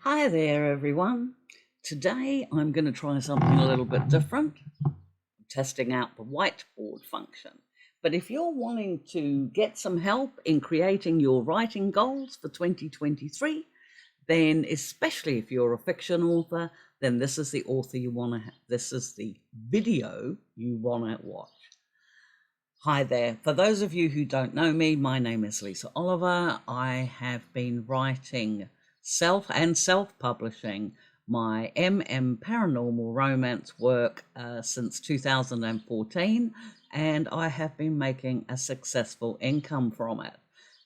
Hi there, everyone. Today I'm going to try something a little bit different, testing out the whiteboard function. But if you're wanting to get some help in creating your writing goals for 2023, then especially if you're a fiction author, then this is the author you want to this is the video you want to watch. Hi there. For those of you who don't know me, my name is Lisa Oliver. I have been writing self-publishing my paranormal romance work since 2014, and I have been making a successful income from it.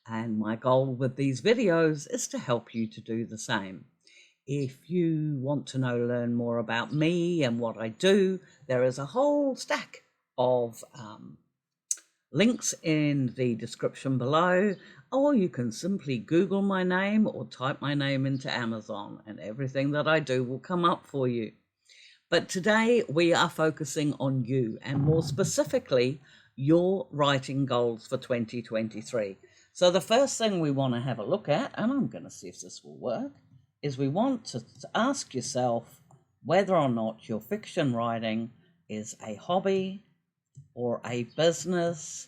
And my goal with these videos is to help you to do the same. If you want to learn more about me and what I do, there is a whole stack of links in the description below, or you can simply Google my name or type my name into Amazon and everything that I do will come up for you. But today we are focusing on you, and more specifically, your writing goals for 2023. So the first thing we want to have a look at, and I'm going to see if this will work, is we want to ask yourself whether or not your fiction writing is a hobby or a business.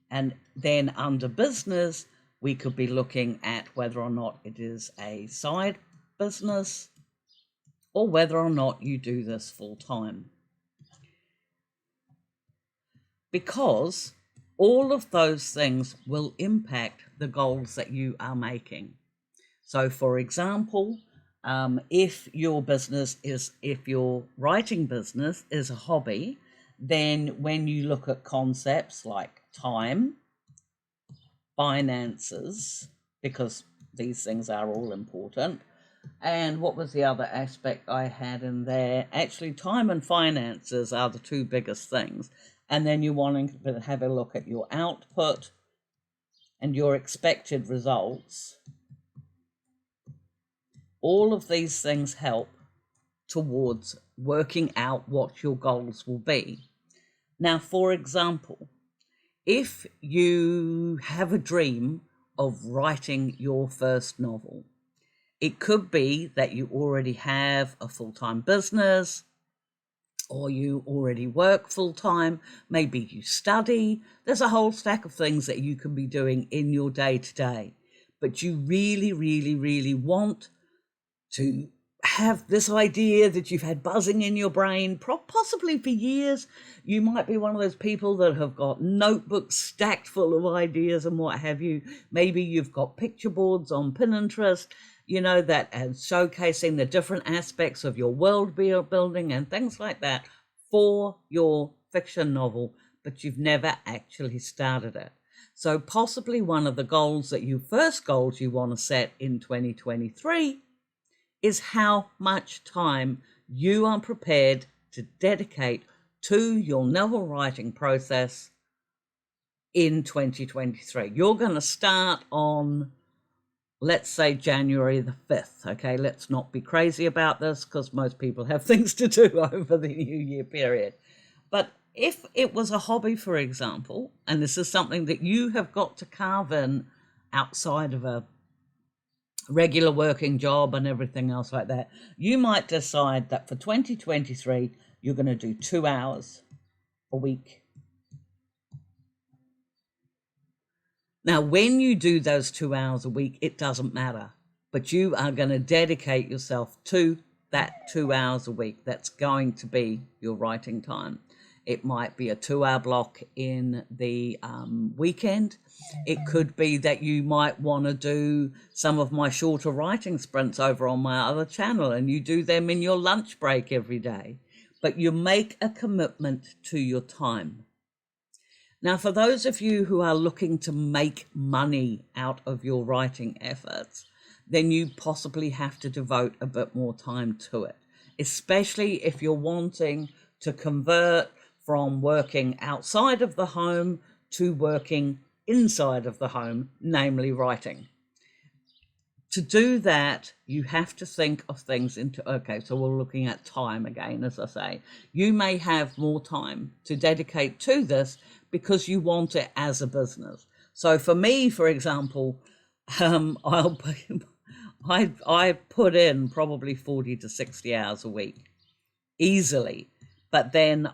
And then under business, we could be looking at whether or not it is a side business or whether or not you do this full time. Because all of those things will impact the goals that you are making. So for example, if your writing business is a hobby, then when you look at concepts like time, finances, because these things are all important, and what was the other aspect I had in there? Actually, time and finances are the two biggest things. And then you're wanting to have a look at your output and your expected results. All of these things help towards working out what your goals will be. Now, for example, if you have a dream of writing your first novel, it could be that you already have a full-time business, or you already work full-time, maybe you study. There's a whole stack of things that you can be doing in your day-to-day, but you really, really, really want to have this idea that you've had buzzing in your brain, possibly for years. You might be one of those people that have got notebooks stacked full of ideas and what have you. Maybe you've got picture boards on Pinterest, that are showcasing the different aspects of your world building and things like that for your fiction novel, but you've never actually started it. So possibly one of the goals you want to set in 2023 is how much time you are prepared to dedicate to your novel writing process in 2023. You're going to start on, let's say, January the 5th. Okay, let's not be crazy about this because most people have things to do over the New Year period. But if it was a hobby, for example, and this is something that you have got to carve in outside of a regular working job and everything else like that, you might decide that for 2023 you're going to do 2 hours a week. Now, when you do those 2 hours a week, it doesn't matter, but you are going to dedicate yourself to that 2 hours a week. That's going to be your writing time. It might be a 2-hour block in the weekend. It could be that you might want to do some of my shorter writing sprints over on my other channel, and you do them in your lunch break every day. But you make a commitment to your time. Now, for those of you who are looking to make money out of your writing efforts, then you possibly have to devote a bit more time to it, especially if you're wanting to convert from working outside of the home to working inside of the home, namely writing. To do that, you have to think of things so we're looking at time again, as I say. You may have more time to dedicate to this because you want it as a business. So for me, for example, I put in probably 40 to 60 hours a week easily, but then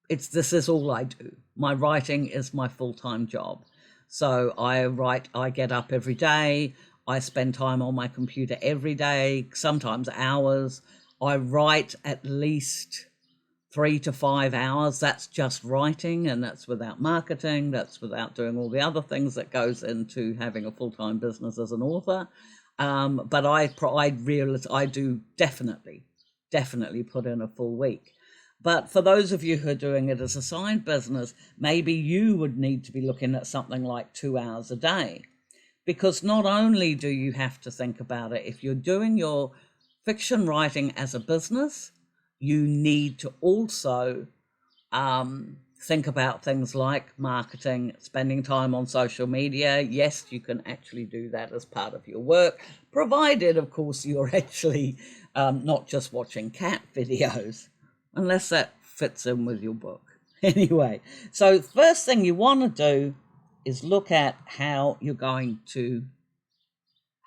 this is all I do. My writing is my full-time job. So I write, I get up every day, I spend time on my computer every day, sometimes hours. I write at least 3 to 5 hours. That's just writing, and that's without marketing, that's without doing all the other things that goes into having a full-time business as an author. But I do definitely put in a full week. But for those of you who are doing it as a side business, maybe you would need to be looking at something like 2 hours a day, because not only do you have to think about it, if you're doing your fiction writing as a business, you need to also think about things like marketing, spending time on social media. Yes, you can actually do that as part of your work, provided, of course, you're actually not just watching cat videos, unless that fits in with your book. Anyway, so first thing you want to do is look at how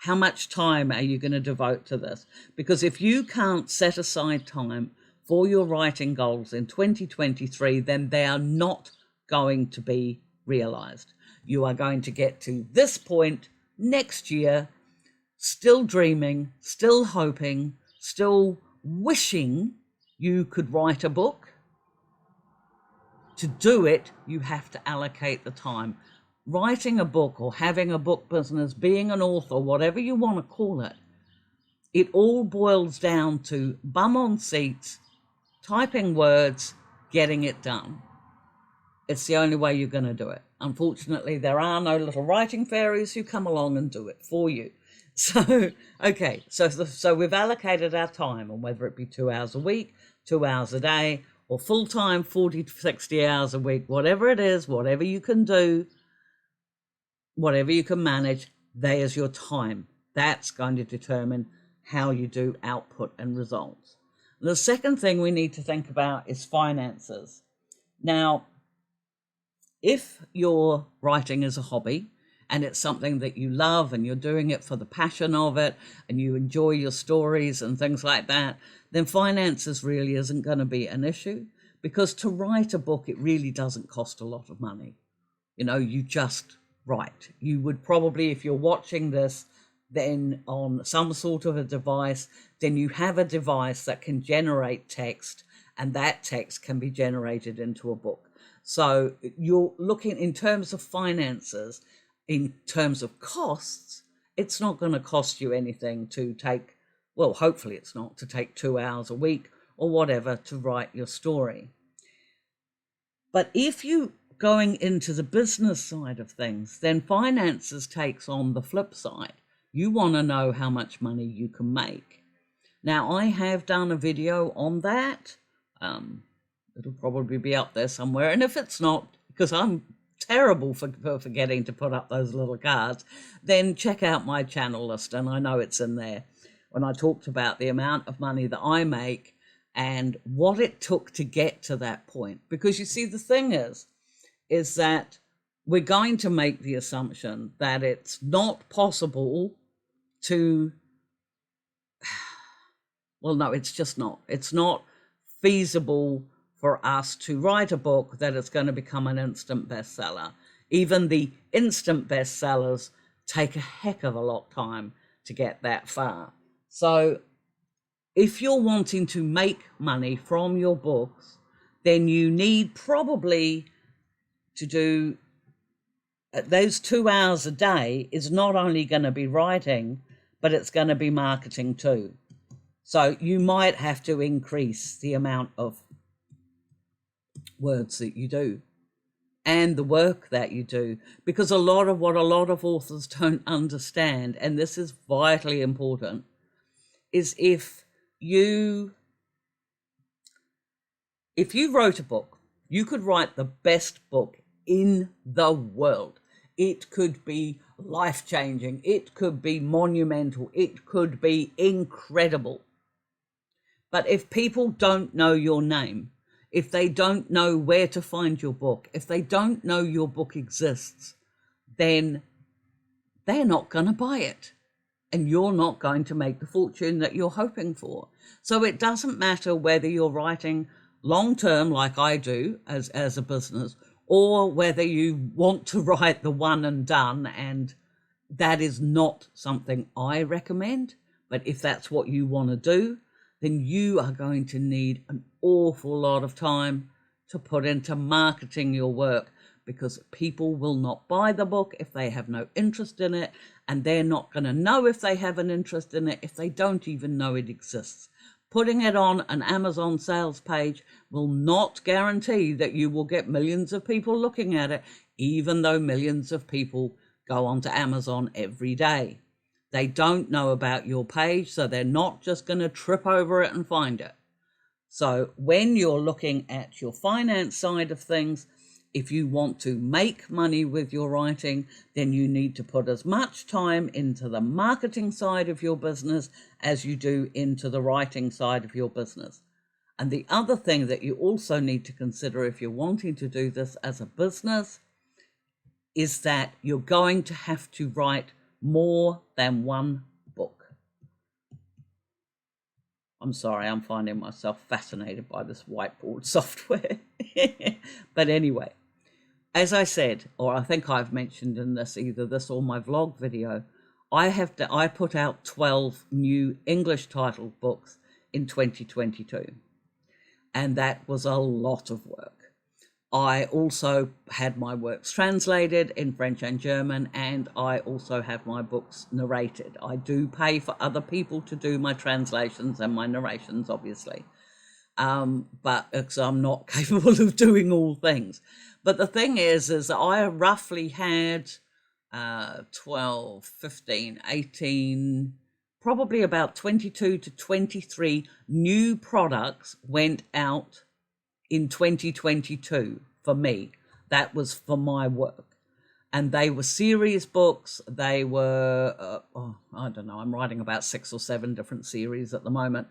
much time are you going to devote to this? Because if you can't set aside time for your writing goals in 2023, then they are not going to be realized. You are going to get to this point next year, still dreaming, still hoping, still wishing you could write a book. To do it, you have to allocate the time. Writing a book or having a book business, being an author, whatever you want to call it, it all boils down to bum on seats, typing words, getting it done. It's the only way you're going to do it. Unfortunately, there are no little writing fairies who come along and do it for you. So, okay, so we've allocated our time, and whether it be 2 hours a week, 2 hours a day, or full-time 40 to 60 hours a week, whatever it is, whatever you can do, whatever you can manage, there's your time. That's going to determine how you do output and results. The second thing we need to think about is finances. Now, if your writing is a hobby and it's something that you love and you're doing it for the passion of it and you enjoy your stories and things like that, then finances really isn't going to be an issue, because to write a book, it really doesn't cost a lot of money. You just write. You would probably, if you're watching this, then on some sort of a device, then you have a device that can generate text, and that text can be generated into a book. So you're looking in terms of finances, in terms of costs, it's not going to cost you anything to take, well, hopefully it's not, to take 2 hours a week or whatever to write your story. But if you going into the business side of things, then finances takes on the flip side. You want to know how much money you can make. Now, I have done a video on that. It'll probably be up there somewhere. And if it's not, because I'm terrible for forgetting to put up those little cards, then check out my channel list, and I know it's in there, when I talked about the amount of money that I make and what it took to get to that point. Because you see, the thing is that we're going to make the assumption that it's not possible to, well, no, it's just not. It's not feasible for us to write a book that is going to become an instant bestseller. Even the instant bestsellers take a heck of a lot of time to get that far. So if you're wanting to make money from your books, then you need probably to do those 2 hours a day is not only going to be writing, but it's going to be marketing too. So you might have to increase the amount of words that you do and the work that you do, because a lot of what a lot of authors don't understand, and this is vitally important, is if you wrote a book, you could write the best book in the world. It could be life-changing, it could be monumental, it could be incredible. But if people don't know your name, if they don't know where to find your book, if they don't know your book exists, then they're not going to buy it. And you're not going to make the fortune that you're hoping for. So it doesn't matter whether you're writing long term, like I do as a business, or whether you want to write the one and done. And that is not something I recommend. But if that's what you want to do, then you are going to need an awful lot of time to put into marketing your work, because people will not buy the book if they have no interest in it, and they're not going to know if they have an interest in it if they don't even know it exists. Putting it on an Amazon sales page will not guarantee that you will get millions of people looking at it, even though millions of people go onto Amazon every day. They don't know about your page, so they're not just going to trip over it and find it. So when you're looking at your finance side of things, if you want to make money with your writing, then you need to put as much time into the marketing side of your business as you do into the writing side of your business. And the other thing that you also need to consider if you're wanting to do this as a business is that you're going to have to write more than one book. I'm sorry, I'm finding myself fascinated by this whiteboard software. But anyway, as I said, or I think I've mentioned in this, either this or my vlog video, I put out 12 new English titled books in 2022. And that was a lot of work. I also had my works translated in French and German, and I also have my books narrated. I do pay for other people to do my translations and my narrations, obviously. But because I'm not capable of doing all things. But the thing is I roughly had 12, 15, 18, probably about 22 to 23 new products went out in 2022 for me. That was for my work. And they were series books. They were, I don't know, I'm writing about 6 or 7 different series at the moment.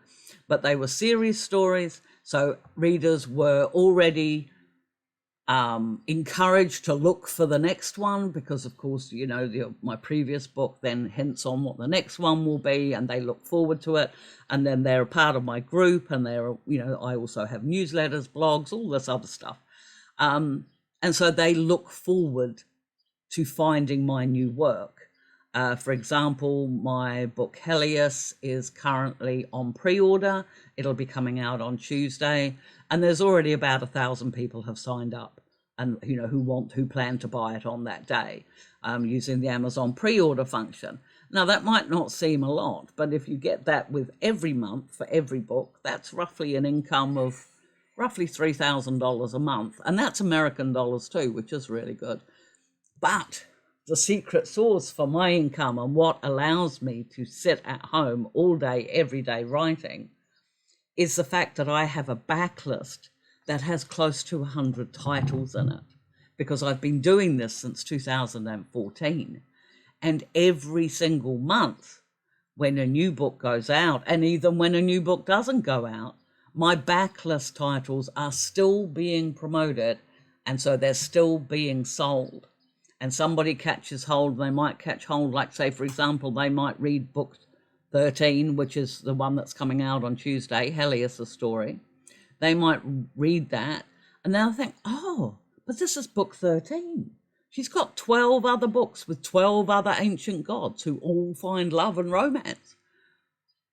But they were series stories. So readers were already encouraged to look for the next one, because of course, you know, my previous book then hints on what the next one will be, and they look forward to it. And then they're a part of my group, and they're, you know, I also have newsletters, blogs, all this other stuff. And so they look forward to finding my new work. For example, my book Helios is currently on pre-order. It'll be coming out on Tuesday, and there's already about 1,000 people have signed up, and you know, who plan to buy it on that day, using the Amazon pre-order function. Now that might not seem a lot, but if you get that with every month for every book, that's roughly an income of roughly $3,000 a month, and that's American dollars too, which is really good. But the secret source for my income, and what allows me to sit at home all day, every day writing, is the fact that I have a backlist that has close to 100 titles in it, because I've been doing this since 2014. And every single month, when a new book goes out, and even when a new book doesn't go out, my backlist titles are still being promoted, and so they're still being sold. And somebody catches hold, they might catch hold, like say, for example, they might read book 13, which is the one that's coming out on Tuesday, Helios' story. They might read that, and they'll think, oh, but this is book 13. She's got 12 other books with 12 other ancient gods who all find love and romance.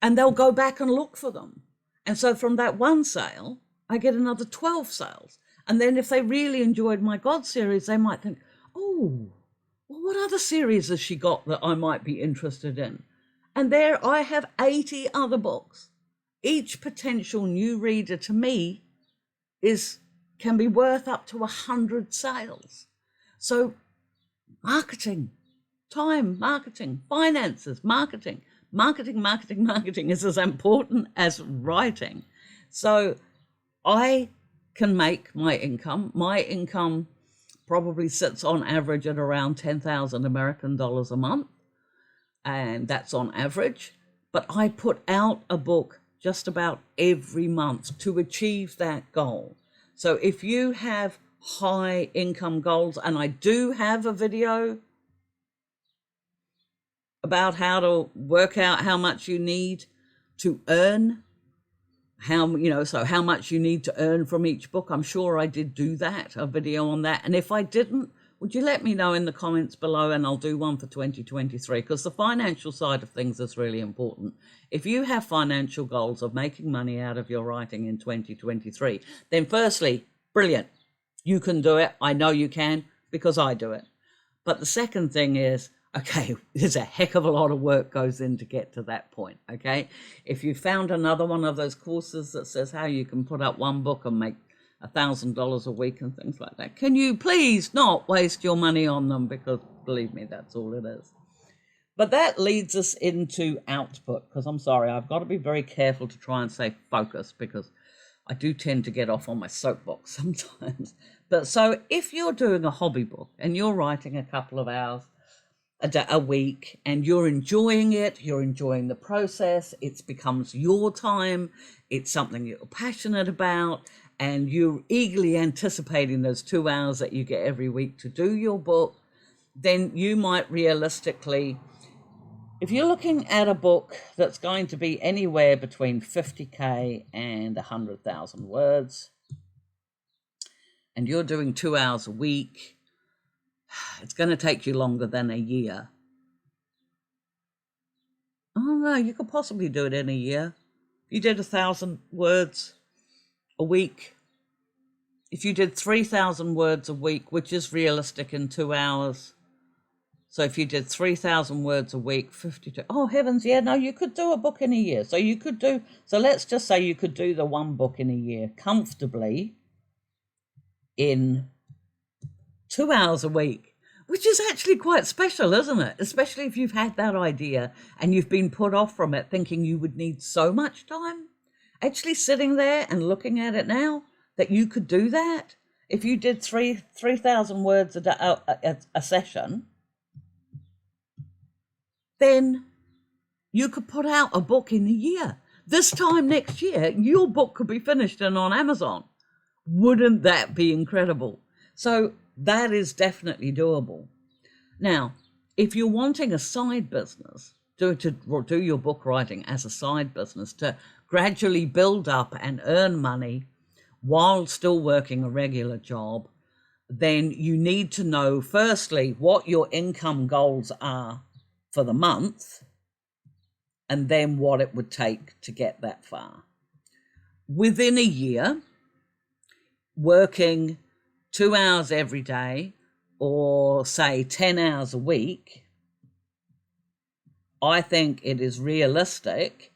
And they'll go back and look for them. And so from that one sale, I get another 12 sales. And then if they really enjoyed my God series, they might think, oh, well, what other series has she got that I might be interested in? And there I have 80 other books. Each potential new reader to me can be worth up to 100 sales. So marketing, time, marketing, finances, marketing is as important as writing. So I can make my income. My income probably sits on average at around 10,000 American dollars a month. And that's on average. But I put out a book just about every month to achieve that goal. So if you have high income goals, and I do have a video about how to work out how much you need to earn, so how much you need to earn from each book. I'm sure I did do that, a video on that. And if I didn't, would you let me know in the comments below, and I'll do one for 2023, because the financial side of things is really important. If you have financial goals of making money out of your writing in 2023, then firstly, brilliant. You can do it. I know you can, because I do it. But the second thing is, okay, there's a heck of a lot of work goes in to get to that point, okay? If you found another one of those courses that says how you can put up one book and make $1,000 a week and things like that, can you please not waste your money on them? Because believe me, that's all it is. But that leads us into output, because I'm sorry, I've got to be very careful to try and stay focused, because I do tend to get off on my soapbox sometimes. But so if you're doing a hobby book and you're writing a couple of hours a week and you're enjoying it, you're enjoying the process, it becomes your time, it's something you're passionate about, and you're eagerly anticipating those 2 hours that you get every week to do your book, then you might realistically, if you're looking at a book that's going to be anywhere between 50K and 100,000 words, and you're doing 2 hours a week, it's going to take you longer than a year. Oh no, you could possibly do it in a year. If you did 1,000 words a week, if you did 3,000 words a week, which is realistic in 2 hours. So if you did 3,000 words a week, 52, oh heavens, yeah, no, you could do a book in a year. So let's just say you could do the one book in a year comfortably in 2 hours a week, which is actually quite special, isn't it? Especially if you've had that idea and you've been put off from it thinking you would need so much time. Actually sitting there and looking at it now, that you could do that. If you did 3,000 words a session, then you could put out a book in a year. This time next year, your book could be finished and on Amazon. Wouldn't that be incredible? So that is definitely doable. Now, if you're wanting a side business, do your book writing as a side business to gradually build up and earn money while still working a regular job, then you need to know, firstly, what your income goals are for the month, and then what it would take to get that far. Within a year, working 2 hours every day, or say 10 hours a week, I think it is realistic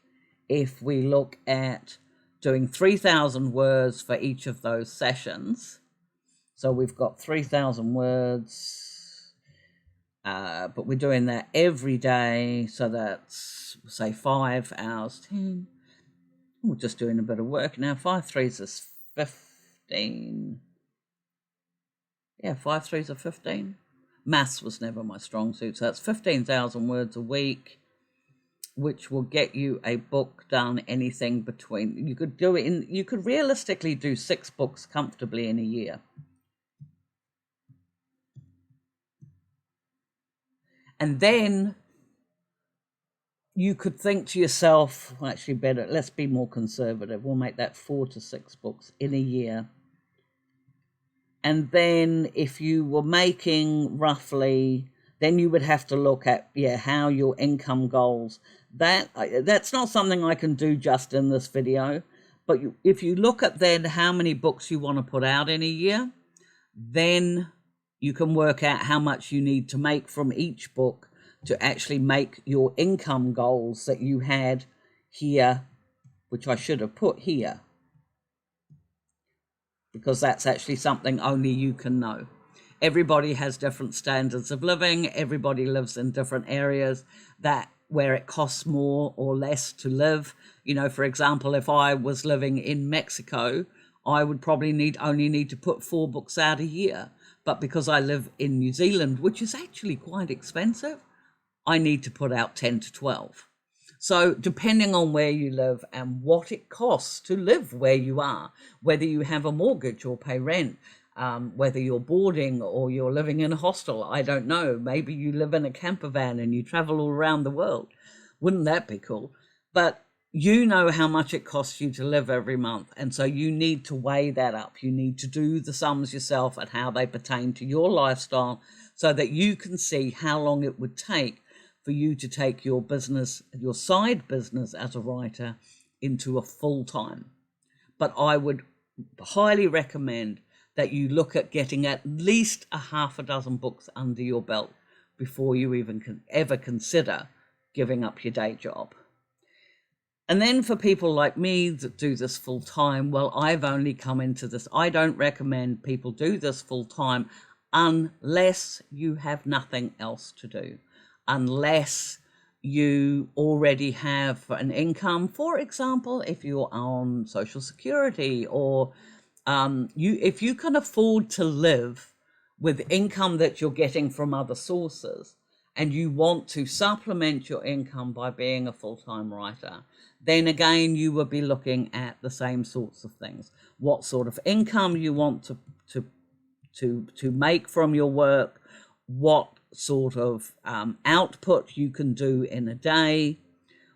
if we look at doing 3,000 words for each of those sessions. So we've got 3,000 words, but we're doing that every day. So that's, say, 5 hours, 10. We're just doing a bit of work now. 5 threes is 15. Yeah, 5 threes are 15. Maths was never my strong suit. So that's 15,000 words a week, which will get you a book done anything between, you could realistically do 6 books comfortably in a year. And then you could think to yourself, well, actually better, let's be more conservative. We'll make that 4 to 6 books in a year. And then if you were making roughly, then you would have to look at, how your income goals, that's not something I can do just in this video, but if you look at then how many books you want to put out in a year, then you can work out how much you need to make from each book to actually make your income goals that you had here, which I should have put here, because that's actually something only you can know. Everybody has different standards of living. Everybody lives in different areas where it costs more or less to live. For example, if I was living in Mexico, I would probably only need to put 4 books out a year. But because I live in New Zealand, which is actually quite expensive, I need to put out 10 to 12. So depending on where you live and what it costs to live where you are, whether you have a mortgage or pay rent, whether you're boarding or you're living in a hostel. I don't know. Maybe you live in a camper van and you travel all around the world. Wouldn't that be cool? But you know how much it costs you to live every month. And so you need to weigh that up. You need to do the sums yourself and how they pertain to your lifestyle so that you can see how long it would take for you to take your business, your side business as a writer, into a full-time. But I would highly recommend that you look at getting at least a half a dozen books under your belt before you even ever consider giving up your day job. And then for people like me that do this full time, well, I've only come into this. I don't recommend people do this full time unless you have nothing else to do, unless you already have an income. For example, if you're on Social Security, or if you can afford to live with income that you're getting from other sources, and you want to supplement your income by being a full-time writer, then again, you will be looking at the same sorts of things. What sort of income you want to make from your work, what sort of output you can do in a day,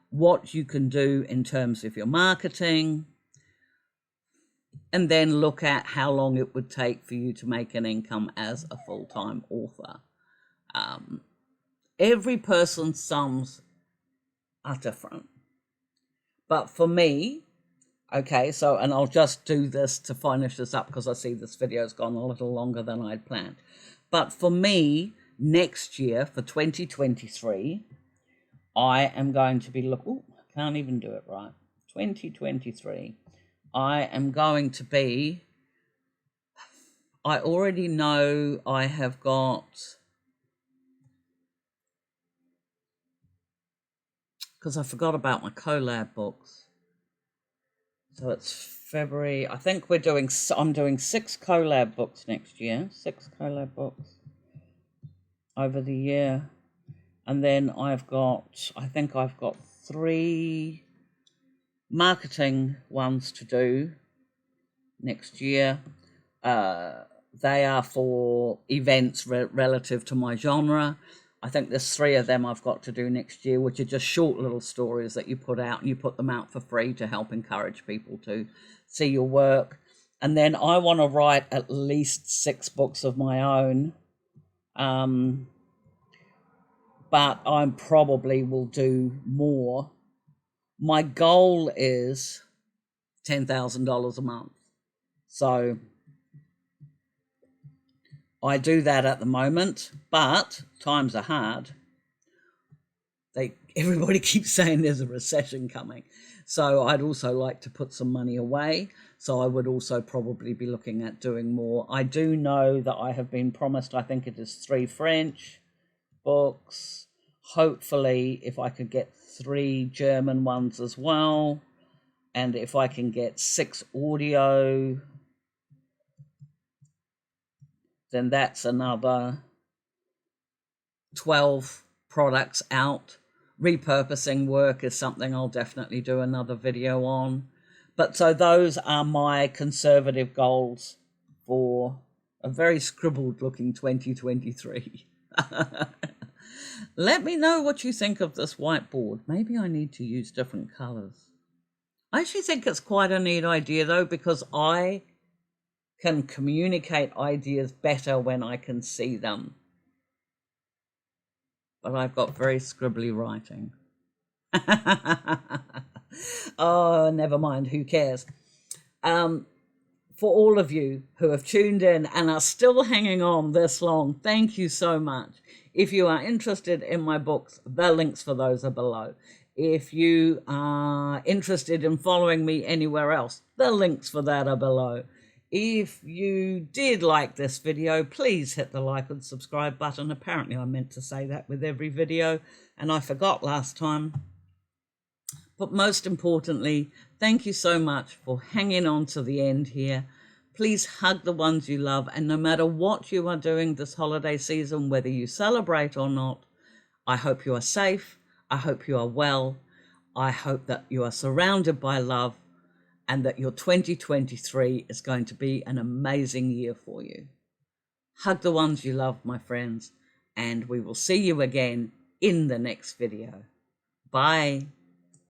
what you can do in terms of your marketing, and then look at how long it would take for you to make an income as a full-time author. Every person's sums are different. But for me, okay, so, and I'll just do this to finish this up because I see this video's gone a little longer than I'd planned. But for me, next year, for 2023, I am going to be, can't even do it right. 2023, I am going to be, I already know I have got, because I forgot about my collab books. So it's February. I think I'm doing 6 collab books next year. 6 collab books over the year. And then I think I've got 3 marketing ones to do next year. They are for events relative to my genre. I think there's 3 of them I've got to do next year, which are just short little stories that you put out, and you put them out for free to help encourage people to see your work. And then I want to write at least 6 books of my own. But I probably will do more. My goal is $10,000 a month. So I do that at the moment, but times are hard. Everybody keeps saying there's a recession coming. So I'd also like to put some money away. So I would also probably be looking at doing more. I do know that I have been promised, I think it is 3 French books. Hopefully, if I could get 3 German ones as well. And if I can get 6 audio, then that's another 12 products out. Repurposing work is something I'll definitely do another video on. But so those are my conservative goals for a very scribbled looking 2023. Let me know what you think of this whiteboard. Maybe I need to use different colors. I actually think it's quite a neat idea though, because I can communicate ideas better when I can see them. But I've got very scribbly writing. Oh, never mind, who cares? For all of you who have tuned in and are still hanging on this long, thank you so much. If you are interested in my books, the links for those are below. If you are interested in following me anywhere else, the links for that are below. If you did like this video, please hit the like and subscribe button. Apparently I meant to say that with every video and I forgot last time. But most importantly, thank you so much for hanging on to the end here. Please hug the ones you love, and no matter what you are doing this holiday season, whether you celebrate or not, I hope you are safe. I hope you are well. I hope that you are surrounded by love. and that your 2023 is going to be an amazing year for you. Hug the ones you love, my friends, and we will see you again in the next video. Bye.